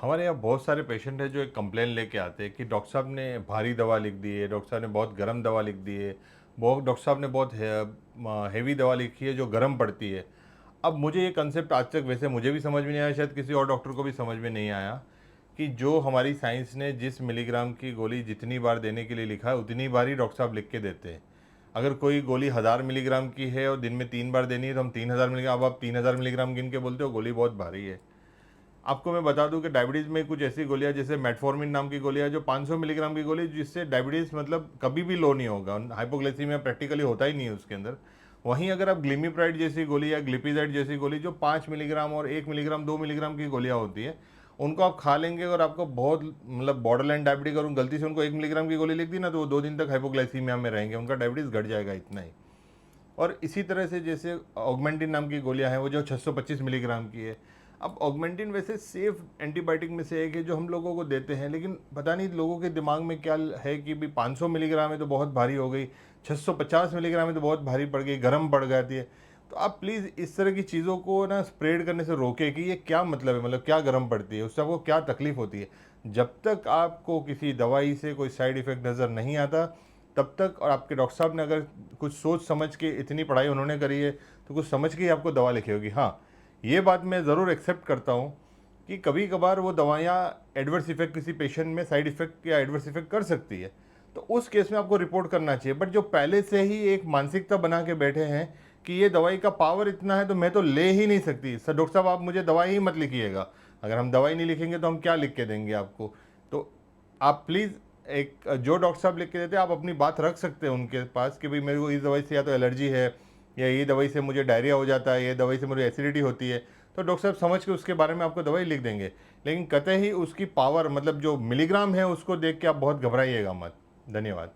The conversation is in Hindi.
हमारे यहाँ बहुत सारे पेशेंट हैं जो एक कंप्लेन लेके आते हैं कि डॉक्टर साहब ने भारी दवा लिख दी है, डॉक्टर साहब ने बहुत गर्म दवा लिख दी है, बहुत डॉक्टर साहब ने बहुत हेवी दवा लिखी है जो गर्म पड़ती है। अब मुझे ये कंसेप्ट आज तक वैसे मुझे भी समझ में नहीं आया, शायद किसी और डॉक्टर को भी समझ में नहीं आया कि जो हमारी साइंस ने जिस मिलीग्राम की गोली जितनी बार देने के लिए लिखा है उतनी बार ही डॉक्टर साहब लिख के देते हैं। अगर कोई गोली 1000 मिलीग्राम की है और दिन में 3 बार देनी है तो हम 3000 मिलीग्राम, अब आप 3000 मिलीग्राम गिन के बोलते हो गोली बहुत भारी है। आपको मैं बता दूं कि डायबिटीज़ में कुछ ऐसी गोलियां जैसे मेटफॉर्मिन नाम की गोलियां जो 500 मिलीग्राम की गोली, जिससे डायबिटीज़ मतलब कभी भी लो नहीं होगा, हाइपोग्लाइसीमिया प्रैक्टिकली होता ही नहीं है उसके अंदर। वहीं अगर आप ग्लिमिप्राइड जैसी गोली या ग्लिपिजाइड जैसी गोली जो 5 मिलीग्राम और 1 मिलीग्राम 2 मिलीग्राम की गोलियां होती है, उनको आप खा लेंगे और आपको बहुत मतलब बॉर्डर लाइन डायबिटीज, और गलती से उनको 1 मिलीग्राम की गोली लिख दी ना तो वो 2 दिन तक हाइपोग्लाइसीमिया में रहेंगे, उनका डायबिटीज़ घट जाएगा इतना ही। और इसी तरह से जैसे ऑगमेंटिन नाम की गोलियां हैं वो जो 625 मिलीग्राम की है। अब ऑगमेंटिन वैसे सेफ एंटीबायोटिक में से एक है जो हम लोगों को देते हैं, लेकिन पता नहीं लोगों के दिमाग में क्या है कि भी 500 मिलीग्राम है तो बहुत भारी हो गई, 650 मिलीग्राम है तो बहुत भारी पड़ गई, गर्म पड़ जाती है। तो आप प्लीज़ इस तरह की चीज़ों को ना स्प्रेड करने से रोके कि ये क्या मतलब है, मतलब क्या गर्म पड़ती है, उससे आपको क्या तकलीफ होती है। जब तक आपको किसी दवाई से कोई साइड इफ़ेक्ट नज़र नहीं आता तब तक, और आपके डॉक्टर साहब ने अगर कुछ सोच समझ के, इतनी पढ़ाई उन्होंने करी है तो कुछ समझ के ही आपको दवा लिखी होगी। हाँ, ये बात मैं ज़रूर एक्सेप्ट करता हूँ कि कभी कभार वो दवाइयाँ एडवर्स इफेक्ट किसी पेशेंट में साइड इफेक्ट या एडवर्स इफेक्ट कर सकती है, तो उस केस में आपको रिपोर्ट करना चाहिए। बट जो पहले से ही एक मानसिकता बना के बैठे हैं कि ये दवाई का पावर इतना है तो मैं तो ले ही नहीं सकती, सर डॉक्टर साहब आप मुझे दवाई ही मत लिखिएगा, अगर हम दवाई नहीं लिखेंगे तो हम क्या लिख के देंगे आपको। तो आप प्लीज़, एक जो डॉक्टर साहब लिख के देते हैं आप अपनी बात रख सकते हैं उनके पास कि भाई मेरे को इस दवाई से या तो एलर्जी है, या ये दवाई से मुझे डायरिया हो जाता है, ये दवाई से मुझे एसिडिटी होती है, तो डॉक्टर साहब समझ के उसके बारे में आपको दवाई लिख देंगे। लेकिन कतई ही उसकी पावर मतलब जो मिलीग्राम है उसको देख के आप बहुत घबराइएगा मत। धन्यवाद।